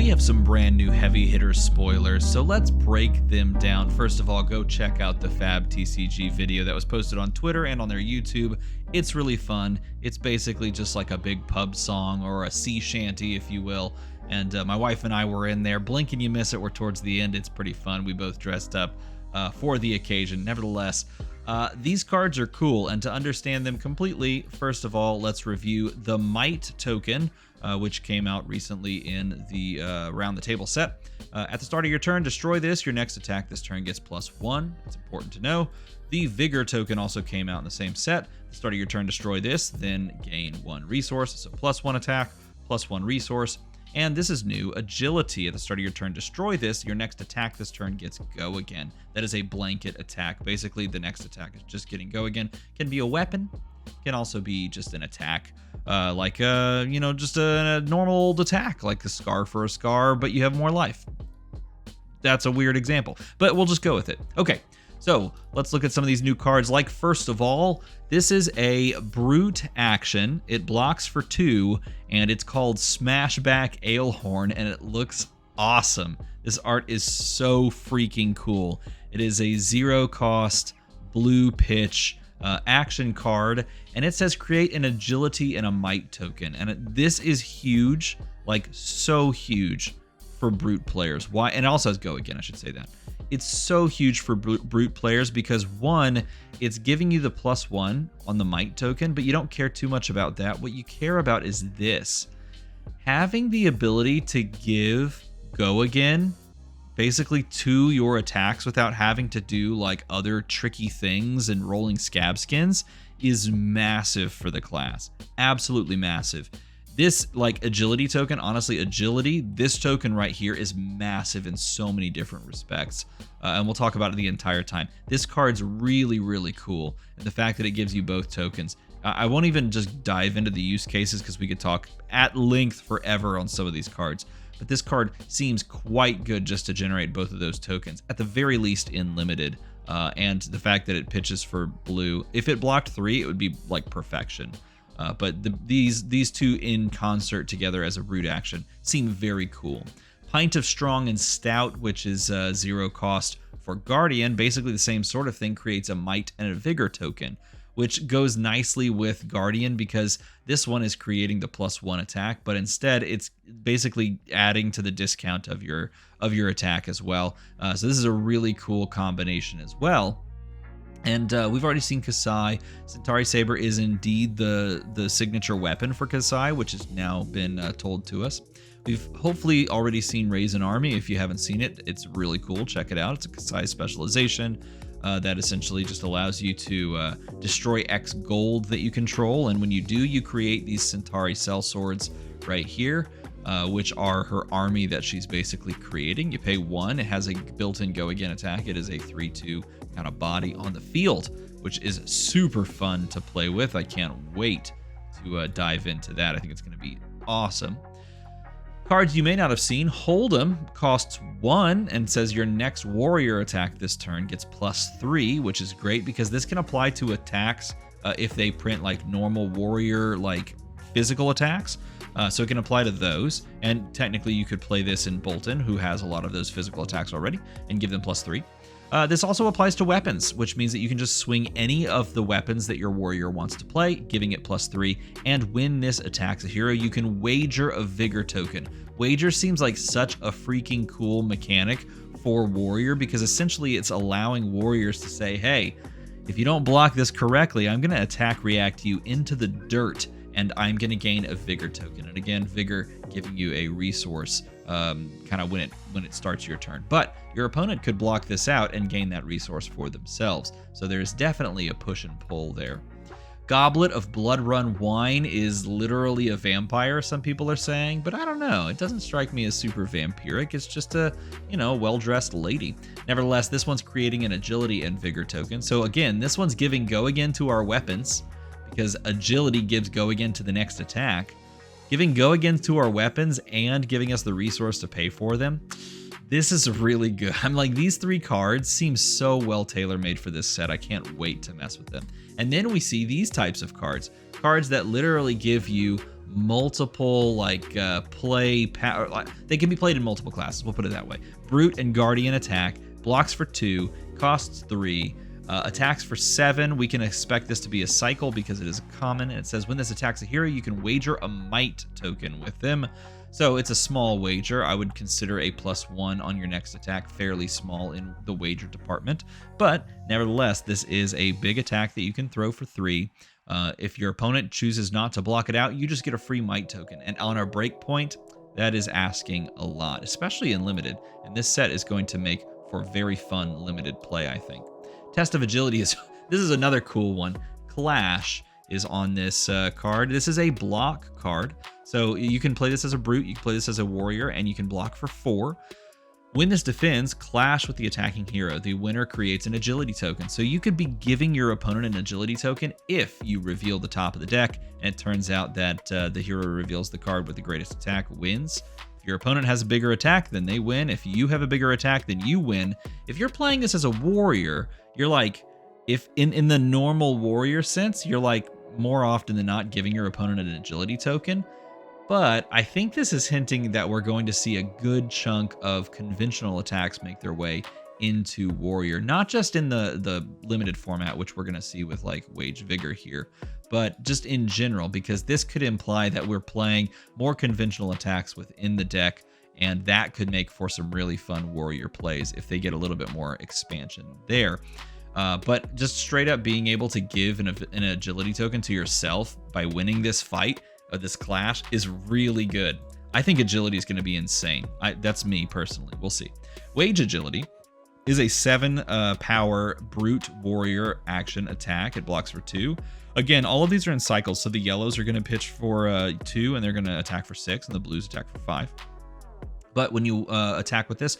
We have some brand new heavy hitter spoilers, so let's break them down. First of all, go check out the Fab TCG video that was posted on Twitter and on their YouTube. It's really fun. It's basically just like a big pub song or a sea shanty, if you will. And my wife and I were in there. Blink and you miss it. We're towards the end. It's pretty fun. We both dressed up for the occasion. Nevertheless, these cards are cool, and to understand them completely, first of all, let's review the Might token, which came out recently in the Round the Table set. At the start of your turn, destroy this. Your next attack this turn gets +1. It's important to know. The Vigor token also came out in the same set. At the start of your turn, destroy this, then gain 1 resource. So +1 attack, +1 resource. And this is new, Agility. At the start of your turn, destroy this. Your next attack this turn gets Go Again. That is a blanket attack. Basically, the next attack is just getting Go Again. Can be a weapon, can also be just an attack. Like, just a normal old attack, like a Scar for a Scar, but you have more life. That's a weird example, but we'll just go with it. Okay, so let's look at some of these new cards. Like, first of all, this is a brute action. It blocks for 2, and it's called Smashback Alorn, and it looks awesome. This art is so freaking cool. It is a 0-cost blue pitch action card, and it says create an agility and a might token, and this is huge, like so huge for brute players. Why? And it also has Go Again, I should say that. It's so huge for brute players because, one, it's giving you the +1 on the might token, but you don't care too much about that. What you care about is this. Having the ability to give Go Again basically to your attacks without having to do like other tricky things and rolling scab skins is massive for the class. Absolutely massive. This like agility token, honestly, agility, this token right here is massive in so many different respects. And we'll talk about it the entire time. This card's really, really cool. And the fact that it gives you both tokens. I won't even just dive into the use cases because we could talk at length forever on some of these cards. But this card seems quite good just to generate both of those tokens, at the very least in limited. And the fact that it pitches for blue, if it blocked 3, it would be like perfection. But these two in concert together as a brute action seem very cool. Pint of Strong and Stout, which is 0 cost for Guardian, basically the same sort of thing, creates a Might and a Vigor token, which goes nicely with Guardian because this one is creating the +1 attack, but instead it's basically adding to the discount of your attack as well. So this is a really cool combination as well. And we've already seen Kasai. Centauri Saber is indeed the signature weapon for Kasai, which has now been told to us. We've hopefully already seen Raise an Army. If you haven't seen it, it's really cool. Check it out. It's a Kasai specialization that essentially just allows you to destroy X gold that you control. And when you do, you create these Centauri Cell Swords right here, which are her army that she's basically creating. You pay 1. It has a built-in Go Again attack. It is a 3/2 kind of body on the field, which is super fun to play with. I can't wait to dive into that. I think it's going to be awesome. Cards you may not have seen. Hold'em costs 1 and says your next warrior attack this turn gets +3, which is great because this can apply to attacks if they print like normal warrior like physical attacks. So it can apply to those, and technically you could play this in Bolton, who has a lot of those physical attacks already, and give them +3. This also applies to weapons, which means that you can just swing any of the weapons that your warrior wants to play, giving it +3, and when this attacks a hero, you can wager a Vigor token. Wager seems like such a freaking cool mechanic for warrior because essentially it's allowing warriors to say, hey, if you don't block this correctly, I'm going to attack react you into the dirt, and I'm going to gain a Vigor token. And again, Vigor giving you a resource kind of when it starts your turn. But your opponent could block this out and gain that resource for themselves. So there's definitely a push and pull there. Goblet of Blood-Run Wine is literally a vampire, some people are saying, but I don't know. It doesn't strike me as super vampiric. It's just a, well-dressed lady. Nevertheless, this one's creating an agility and vigor token. So again, this one's giving Go Again to our weapons because agility gives Go Again to the next attack. Giving Go Again to our weapons and giving us the resource to pay for them. This is really good. I'm like, these 3 cards seem so well tailor-made for this set. I can't wait to mess with them. And then we see these types of cards. Cards that literally give you multiple they can be played in multiple classes, we'll put it that way. Brute and Guardian attack, blocks for 2, costs 3, attacks for 7. We can expect this to be a cycle because it is common, and it says when this attacks a hero, you can wager a might token with them. So it's a small wager. I would consider a +1 on your next attack fairly small in the wager department, but nevertheless, this is a big attack that you can throw for 3. If your opponent chooses not to block it out, you just get a free might token, and on our break point, that is asking a lot, especially in limited, and this set is going to make for very fun limited play, I think. Test of Agility is this is another cool one. Clash is on this card. This is a block card, so you can play this as a brute, you can play this as a warrior, and you can block for 4. When this defends, clash with the attacking hero. The winner creates an agility token. So you could be giving your opponent an agility token if you reveal the top of the deck, and it turns out that the hero reveals the card with the greatest attack wins. If your opponent has a bigger attack, then they win. If you have a bigger attack, then you win. If you're playing this as a warrior, you're like, if in the normal warrior sense, you're like more often than not giving your opponent an agility token. But I think this is hinting that we're going to see a good chunk of conventional attacks make their way into warrior, not just in the limited format, which we're going to see with like Wage Vigor here, but just in general, because this could imply that we're playing more conventional attacks within the deck, and that could make for some really fun warrior plays if they get a little bit more expansion there. But just straight up being able to give an agility token to yourself by winning this fight, this clash, is really good. I think agility is going to be insane. That's me personally. We'll see. Wage Agility is a 7 power brute warrior action attack. It blocks for 2. Again, all of these are in cycles, so the yellows are going to pitch for 2, and they're going to attack for 6, and the blues attack for 5. But when you attack with this,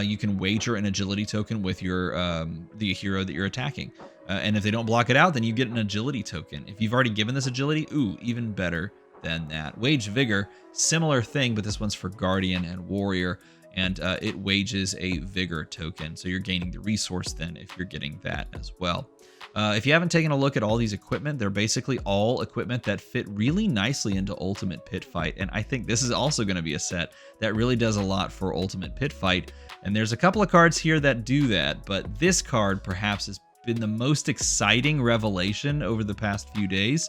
you can wager an agility token with your the hero that you're attacking. And if they don't block it out, then you get an agility token. If you've already given this agility, ooh, even better than that. Wage Vigor, similar thing, but this one's for Guardian and Warrior, and it wages a Vigor token. So you're gaining the resource then if you're getting that as well. If you haven't taken a look at all these equipment, they're basically all equipment that fit really nicely into Ultimate Pit Fight, and I think this is also going to be a set that really does a lot for Ultimate Pit Fight, and there's a couple of cards here that do that, but this card perhaps has been the most exciting revelation over the past few days,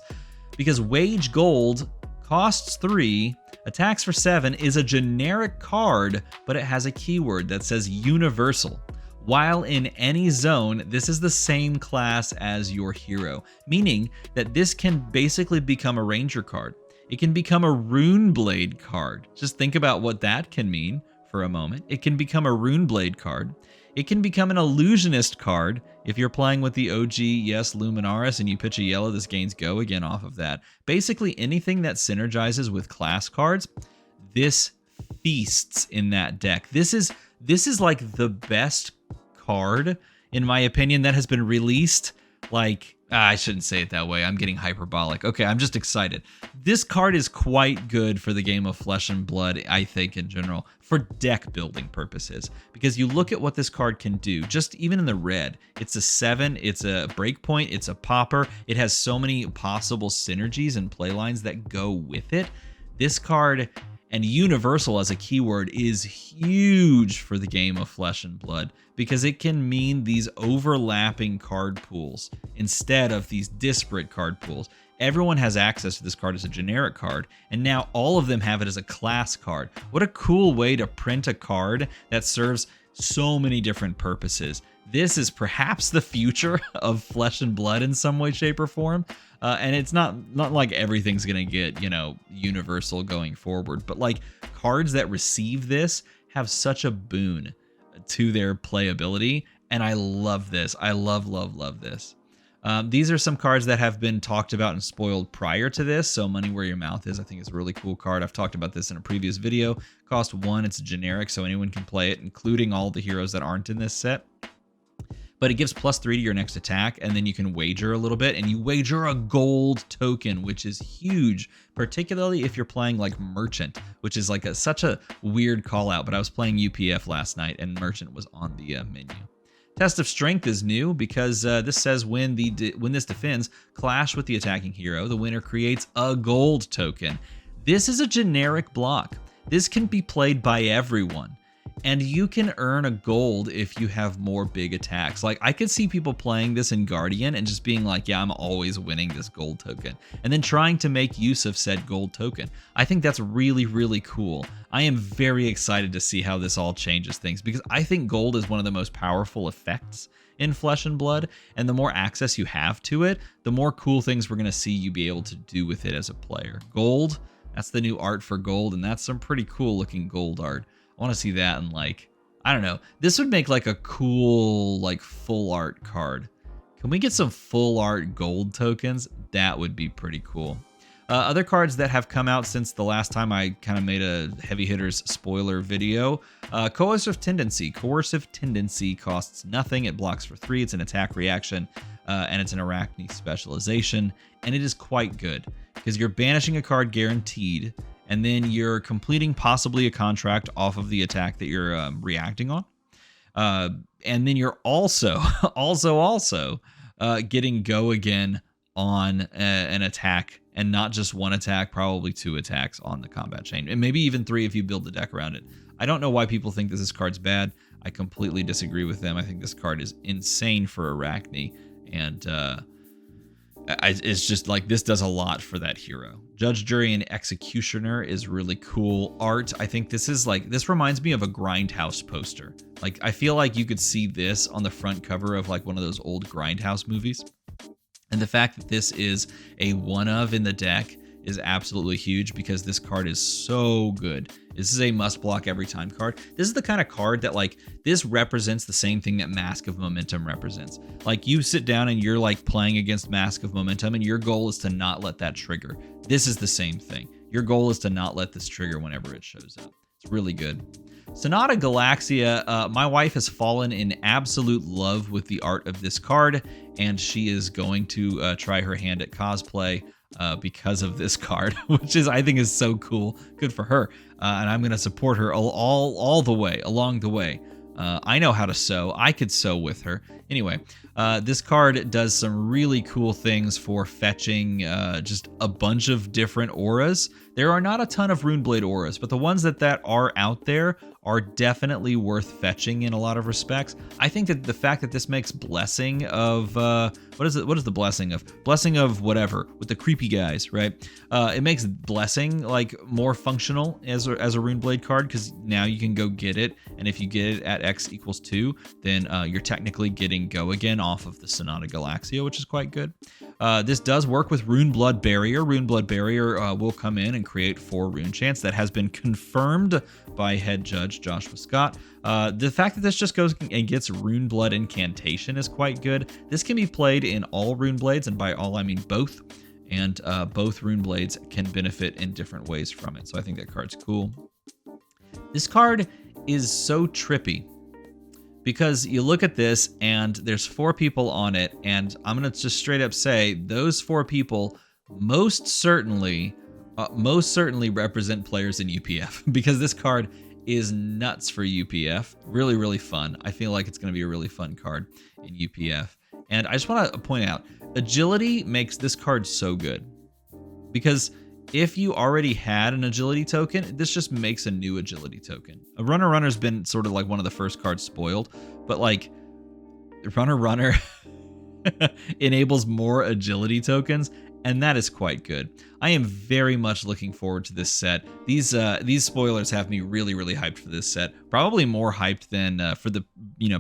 because Wage Gold costs 3, attacks for 7, is a generic card, but it has a keyword that says Universal. While in any zone, this is the same class as your hero, meaning that this can basically become a ranger card. It can become a rune blade card. Just think about what that can mean for a moment. It can become a rune blade card. It can become an illusionist card. If you're playing with the OG, yes, Luminaris, and you pitch a yellow, this gains go again off of that. Basically anything that synergizes with class cards, this feasts in that deck. This is like the best card, in my opinion, that has been released. Like, I shouldn't say it that way. I'm getting hyperbolic. Okay, I'm just excited. This card is quite good for the game of Flesh and Blood, I think, in general, for deck building purposes. Because you look at what this card can do, just even in the red. It's a 7, it's a breakpoint, it's a popper. It has so many possible synergies and playlines that go with it. This card, and Universal as a keyword, is huge for the game of Flesh and Blood, because it can mean these overlapping card pools instead of these disparate card pools. Everyone has access to this card as a generic card, and now all of them have it as a class card. What a cool way to print a card that serves so many different purposes. This is perhaps the future of Flesh and Blood in some way, shape, or form. And it's not like everything's gonna get, universal going forward, but like cards that receive this have such a boon to their playability, and I love this. I love this. These are some cards that have been talked about and spoiled prior to this. So Money Where Your Mouth Is, I think, is a really cool card. I've talked about this in a previous video. Cost 1, it's generic, so anyone can play it, including all the heroes that aren't in this set. But it gives +3 to your next attack, and then you can wager a little bit, and you wager a gold token, which is huge, particularly if you're playing like Merchant, which is like such a weird call out, but I was playing UPF last night, and Merchant was on the menu. Test of Strength is new because this says when this defends, clash with the attacking hero, the winner creates a gold token. This is a generic block. This can be played by everyone. And you can earn a gold if you have more big attacks. Like, I could see people playing this in Guardian and just being like, yeah, I'm always winning this gold token, and then trying to make use of said gold token. I think that's really, really cool. I am very excited to see how this all changes things, because I think gold is one of the most powerful effects in Flesh and Blood, and the more access you have to it, the more cool things we're going to see you be able to do with it as a player. Gold, that's the new art for gold, and that's some pretty cool looking gold art. I want to see that in, like, I don't know. This would make like a cool, like, full art card. Can we get some full art gold tokens? That would be pretty cool. Other cards that have come out since the last time I kind of made a Heavy Hitters spoiler video. Coercive Tendency. Coercive Tendency costs nothing. It blocks for 3. It's an attack reaction, and it's an Arachne specialization. And it is quite good, because you're banishing a card guaranteed, and then you're completing possibly a contract off of the attack that you're reacting on. And then you're also getting go again on an attack, and not just one attack, probably 2 attacks on the combat chain, and maybe even 3 if you build the deck around it. I don't know why people think that this card's bad. I completely disagree with them. I think this card is insane for Arachne, and it's just like, this does a lot for that hero. Judge, Jury, and Executioner is really cool art. I think this is like, this reminds me of a Grindhouse poster. Like, I feel like you could see this on the front cover of like one of those old Grindhouse movies. And the fact that this is a one of in the deck is absolutely huge, because this card is so good. This is a must block every time card. This is the kind of card that, like, this represents the same thing that Mask of Momentum represents. Like, you sit down and you're like playing against Mask of Momentum, and your goal is to not let that trigger. This is the same thing. Your goal is to not let this trigger whenever it shows up. It's really good. Sonata Galaxia, my wife has fallen in absolute love with the art of this card, and she is going to try her hand at cosplay because of this card, which is, I think, is so cool. Good for her. And I'm going to support her all the way, along the way. I know how to sew. I could sew with her. Anyway, this card does some really cool things for fetching just a bunch of different auras. There are not a ton of Runeblade auras, but the ones that are out there are definitely worth fetching in a lot of respects. I think that the fact that this makes Blessing of what is it? What is the Blessing of? Blessing of whatever with the creepy guys, right? It makes Blessing like more functional as a Runeblade card, because now you can go get it, and if you get it at X = 2, then you're technically getting Go Again off of the Sonata Galaxia, which is quite good. This does work with Runeblood Barrier. Runeblood Barrier will come in and create 4 rune chants. That has been confirmed by head judge Joshua Scott. The fact that this just goes and gets Runeblood Incantation is quite good. This can be played in all Runeblades, and by all I mean both, and both Runeblades can benefit in different ways from it, so I think that card's cool. This card is so trippy, because you look at this and there's 4 people on it, and I'm going to just straight up say those 4 people most certainly represent players in UPF, because this card is nuts for UPF. Really, really fun. I feel like it's going to be a really fun card in UPF. And I just want to point out, agility makes this card so good, because if you already had an agility token, this just makes a new agility token. A Runner's been sort of like one of the first cards spoiled, but like Runner enables more agility tokens, and that is quite good. I am very much looking forward to this set. These spoilers have me really, really hyped for this set. Probably more hyped than for the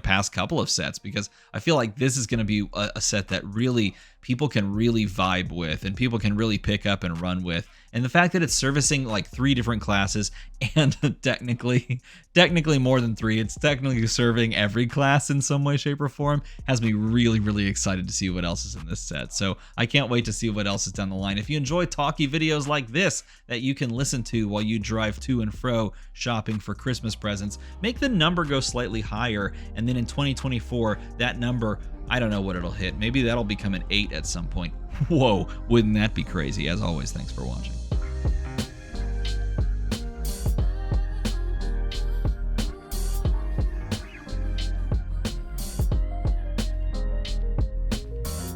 past couple of sets, because I feel like this is going to be a set that really people can really vibe with, and people can really pick up and run with. And the fact that it's servicing like 3 different classes, and technically more than 3, it's technically serving every class in some way, shape, or form, has me really, really excited to see what else is in this set. So I can't wait to see what else is down the line. If you enjoy talky videos like this that you can listen to while you drive to and fro shopping for Christmas presents, make the number go slightly higher, and then in 2024, that number, I don't know what it'll hit. Maybe that'll become an 8 at some point. Whoa, wouldn't that be crazy? As always, thanks for watching.